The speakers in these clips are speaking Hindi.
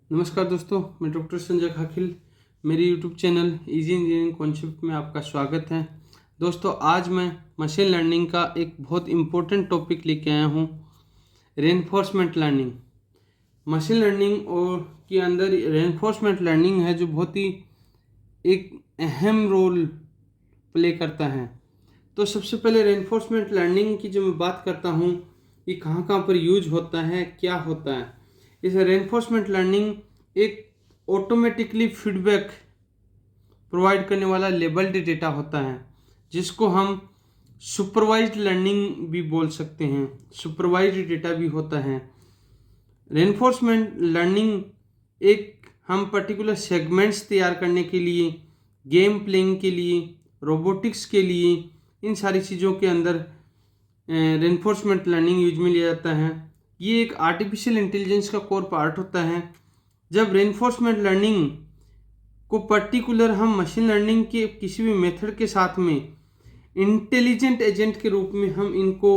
नमस्कार दोस्तों, मैं डॉक्टर संजय खाखिल। मेरे YouTube channel easy engineering concept में आपका स्वागत है। दोस्तों, आज मैं मशीन लर्निंग का एक बहुत इम्पोर्टेंट टॉपिक लेके आया हूँ, रेनफोर्समेंट लर्निंग। मशीन लर्निंग और के अंदर रेनफोर्समेंट लर्निंग है जो बहुत ही एक अहम रोल प्ले करता है। तो सबसे पहले रेनफोर्समेंट लर्निंग की जो मैं बात करता हूँ, ये कहाँ कहाँ पर यूज होता है, क्या होता है। इस रेनफोर्समेंट लर्निंग एक ऑटोमेटिकली फीडबैक प्रोवाइड करने वाला लेबल्ड डेटा होता है, जिसको हम सुपरवाइज्ड लर्निंग भी बोल सकते हैं। सुपरवाइज्ड डेटा भी होता है। रेनफोर्समेंट लर्निंग एक हम पर्टिकुलर सेगमेंट्स तैयार करने के लिए, गेम प्लेइंग के लिए, रोबोटिक्स के लिए, इन सारी चीज़ों के अंदर रेनफोर्समेंट लर्निंग यूज में लिया जाता है। ये एक आर्टिफिशियल इंटेलिजेंस का कोर पार्ट होता है। जब रेनफोर्समेंट लर्निंग को पर्टिकुलर हम मशीन लर्निंग के किसी भी मेथड के साथ में इंटेलिजेंट एजेंट के रूप में हम इनको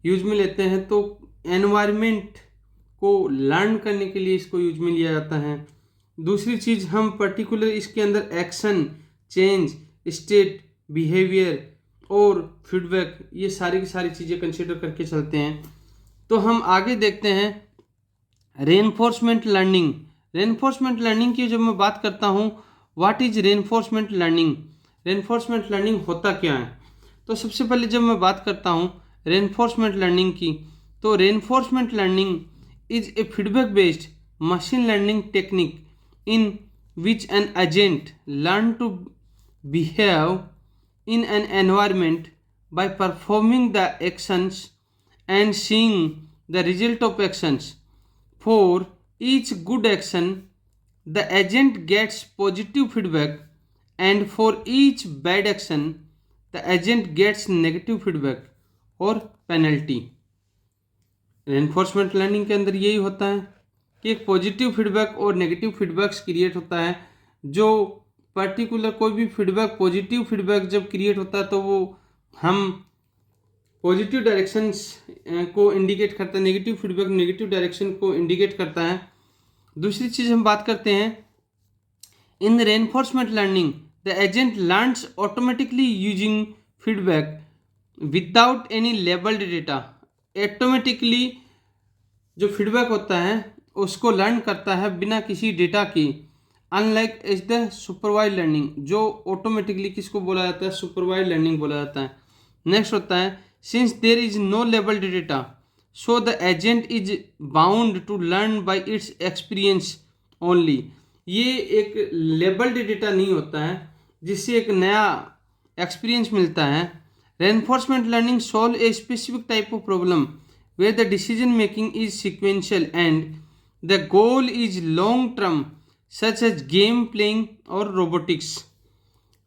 यूज में लेते हैं, तो एनवायरनमेंट को लर्न करने के लिए इसको यूज में लिया जाता है। दूसरी चीज़, हम पर्टिकुलर इसके अंदर एक्शन, चेंज, स्टेट, बिहेवियर और फीडबैक, ये सारी की सारी चीज़ें कंसिडर करके चलते हैं। तो हम आगे देखते हैं रेनफोर्समेंट लर्निंग। रेनफोर्समेंट लर्निंग की जब मैं बात करता हूँ, what is reinforcement learning, reinforcement learning होता क्या है। तो सबसे पहले जब मैं बात करता हूँ रेनफोर्समेंट लर्निंग की, तो reinforcement learning is a feedback based machine learning technique in which an agent learn to behave in an environment by performing the actions and seeing the result of actions. For each good action, the agent gets positive feedback, and for each bad action, the agent gets negative feedback और penalty. रेनफोर्समेंट लर्निंग के अंदर यही होता है कि एक पॉजिटिव फीडबैक और नेगेटिव फीडबैक्स क्रिएट होता है। जो पर्टिकुलर कोई भी फीडबैक, पॉजिटिव फीडबैक जब क्रिएट होता है तो वो हम पॉजिटिव डायरेक्शंस को इंडिकेट करता है, नेगेटिव फीडबैक नेगेटिव डायरेक्शन को इंडिकेट करता है। दूसरी चीज़ हम बात करते हैं, in the reinforcement learning the agent learns automatically using feedback without any labelled data. Automatically जो फीडबैक होता है उसको लर्न करता है बिना किसी डेटा की, unlike is the supervise learning, जो ऑटोमेटिकली किसको बोला जाता है, सुपरवाइज लर्निंग बोला जाता है। नेक्स्ट होता है, since there is no labelled data so the agent is bound to learn by its experience only. ये एक लेबल्ड डेटा नहीं होता है जिससे एक नया एक्सपीरियंस मिलता है। Reinforcement learning solve a specific type of problem where the decision making is sequential and the goal is long term such as game playing और robotics।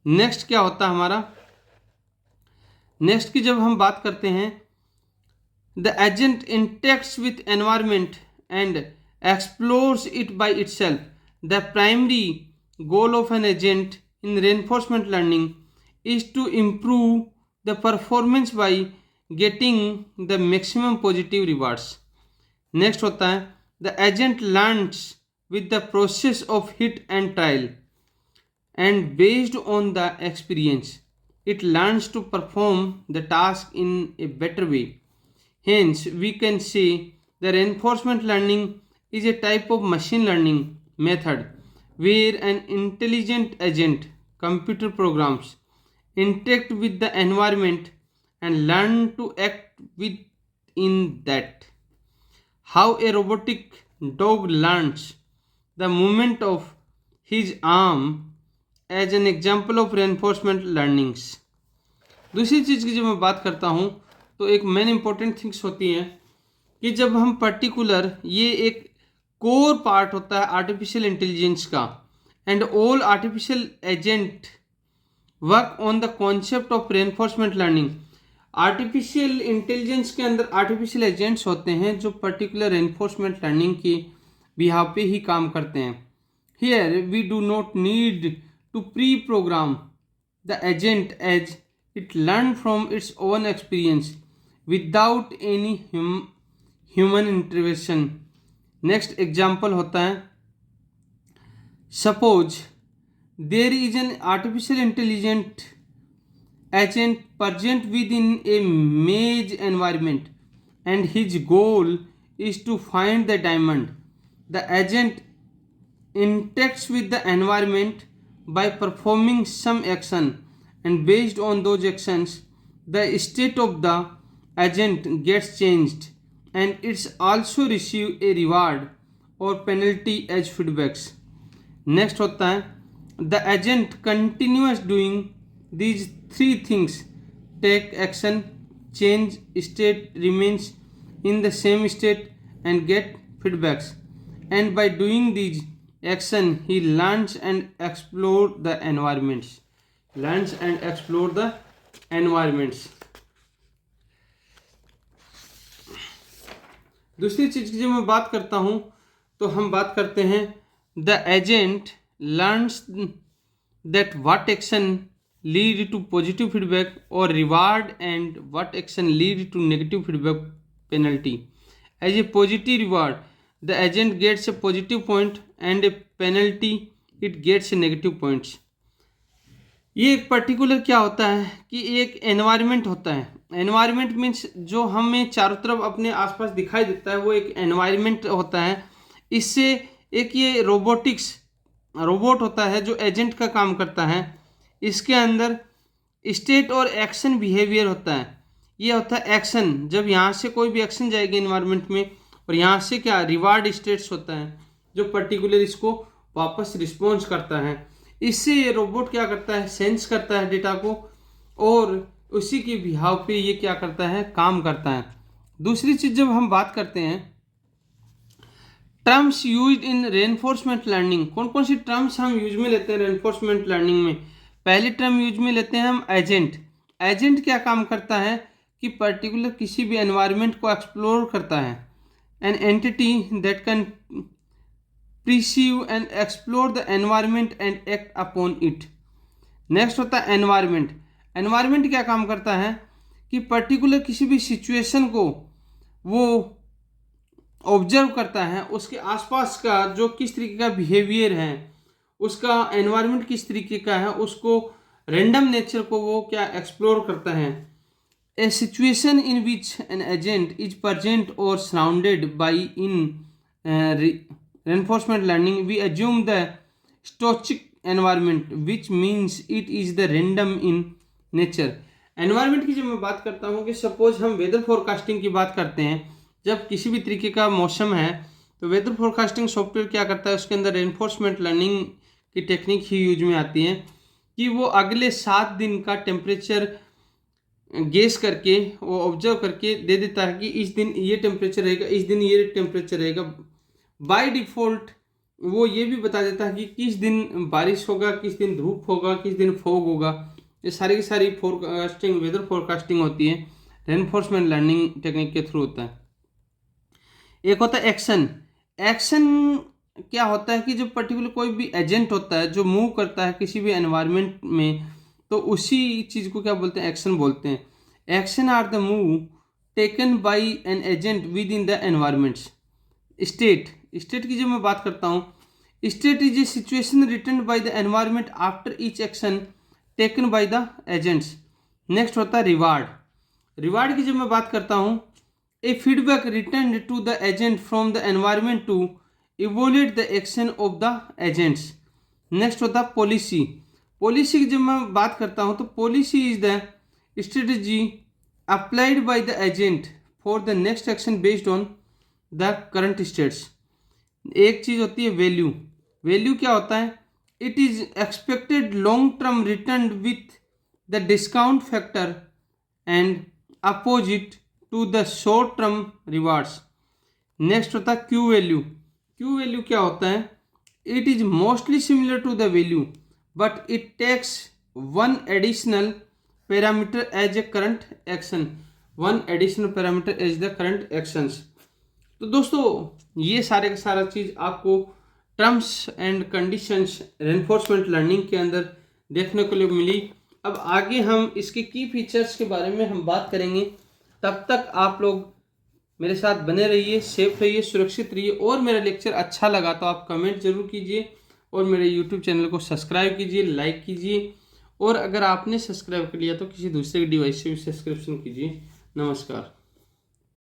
नेक्स्ट क्या होता है हमारा, नेक्स्ट की जब हम बात करते हैं, the agent interacts with environment and explores it by itself। the primary goal of an agent in reinforcement learning is to improve the performance by getting the maximum positive rewards। Next होता है, the agent learns with the process of hit and trial and based on the experience it learns to perform the task in a better way। Hence we can say the reinforcement learning is a type of machine learning method where an intelligent agent, computer programs, interact with the environment and learn to act within that। How a robotic dog learns the movement of his arm as an example of reinforcement learnings। दूसरी चीज़ की जब मैं बात करता हूँ तो एक मेन इंपॉर्टेंट थिंग्स होती हैं कि जब हम पर्टिकुलर, ये एक कोर पार्ट होता है आर्टिफिशियल इंटेलिजेंस का, and all artificial agent work on the concept of reinforcement learning. Artificial intelligence के अंदर आर्टिफिशियल एजेंट्स होते हैं जो पर्टिकुलर रेनफोर्समेंट लर्निंग की बिहाफ पे ही काम करते हैं। Here we do not need to pre program the agent as it learn from its own experience without any human intervention. Next example होता है, Suppose there is an artificial intelligent agent present within a maze environment and his goal is to find the diamond. The agent interacts with the environment by performing some action, and based on those actions the state of the agent gets changed, and it's also receive a reward or penalty as feedbacks. Next होता है the agent continuous doing these three things, take action, change state, remains in the same state and get feedbacks, and by doing these action he learns and explore the environments, learns and explore the environments. दूसरी चीज की जब मैं बात करता हूँ तो हम बात करते हैं the agent learns that what action lead to positive feedback or reward and what action lead to negative feedback penalty. As a positive reward the agent gets a positive point and a penalty it gets a negative points. ये एक पर्टिकुलर क्या होता है कि एक एनवायरनमेंट होता है। एनवायरनमेंट मीन्स जो हमें चारों तरफ अपने आसपास दिखाई देता है वो एक एनवायरनमेंट होता है। इससे एक ये रोबोट होता है जो एजेंट का काम करता है। इसके अंदर स्टेट और एक्शन बिहेवियर होता है। ये होता है एक्शन, जब यहाँ से कोई भी एक्शन जाएगी एनवायरनमेंट में, और यहाँ से क्या रिवार्ड स्टेट्स होता है जो पर्टिकुलर इसको वापस रिस्पॉन्स करता है। इससे ये रोबोट क्या करता है, सेंस करता है डेटा को और उसी के बिहाव पे ये क्या करता है, काम करता है। दूसरी चीज़ जब हम बात करते हैं terms used in reinforcement learning, कौन कौन सी टर्म्स हम यूज में लेते हैं रेनफोर्समेंट लर्निंग में। पहली टर्म यूज में लेते हैं हम एजेंट। एजेंट क्या काम करता है कि पर्टिकुलर किसी भी एनवायरनमेंट को एक्सप्लोर करता है। An entity that can perceive and explore the environment and act upon it. Next होता है एनवायरनमेंट। एनवायरनमेंट क्या काम करता है कि पर्टिकुलर किसी भी सिचुएशन को वो ऑब्जर्व करता है, उसके आसपास का जो किस तरीके का बिहेवियर है, उसका एनवायरनमेंट किस तरीके का है, उसको रैंडम नेचर को वो क्या एक्सप्लोर करता है। A situation in which an agent is present और surrounded by in reinforcement learning we assume the stochastic environment which means it is the random in nature. Environment की जब मैं बात करता हूँ कि सपोज हम वेदर फोरकास्टिंग की बात करते हैं, जब किसी भी तरीके का मौसम है तो वेदर फोरकास्टिंग सॉफ्टवेयर क्या करता है, उसके अंदर रेनफोर्समेंट लर्निंग की टेक्निक ही यूज में आती है कि वो अगले 7 दिन का टेम्परेचर गेस करके वो ऑब्जर्व करके दे देता है कि इस दिन ये टेम्परेचर रहेगा, इस दिन ये टेम्परेचर रहेगा। बाय डिफ़ॉल्ट वो ये भी बता देता है कि किस दिन बारिश होगा, किस दिन धूप होगा, किस दिन फॉग होगा। ये सारी की सारी फोरकास्टिंग वेदर फोरकास्टिंग होती है, रेनफोर्समेंट लर्निंग टेक्निक के थ्रू होता है। एक होता है एक्शन। एक्शन क्या होता है कि जो पर्टिकुलर कोई भी एजेंट होता है जो मूव करता है किसी भी एनवायरनमेंट में, तो उसी चीज़ को क्या बोलते हैं, एक्शन बोलते हैं। Action are the move taken by an agent with in the environments. State की जब मैं बात करता हूँ, state is a situation return by the environment after each action taken by the agents. Next होता है रिवार्ड की जब मैं बात करता हूँ, a feedback return to the agent from the environment to evolute the action of the agents. Next होता है पॉलिसी की जब मैं बात करता हूँ तो policy is the strategy applied by the agent for the next action based on the current states. एक चीज़ होती है वैल्यू क्या होता है, it is expected long term return with the discount factor and opposite to the short term rewards. Next होता है क्यू वैल्यू क्या होता है, it is mostly similar to the value but it takes one additional parameter as a current actions. तो दोस्तों ये सारे का सारा चीज़ आपको terms and conditions reinforcement learning के अंदर देखने को मिली। अब आगे हम इसके की फीचर्स के बारे में हम बात करेंगे। तब तक आप लोग मेरे साथ बने रहिए, सेफ रहिए, सुरक्षित रहिए, और मेरा लेक्चर अच्छा लगा तो आप कमेंट जरूर कीजिए और मेरे यूट्यूब चैनल को सब्सक्राइब कीजिए, लाइक कीजिए, और अगर आपने सब्सक्राइब कर लिया तो किसी दूसरे डिवाइस से भी सब्सक्रिप्शन कीजिए। नमस्कार।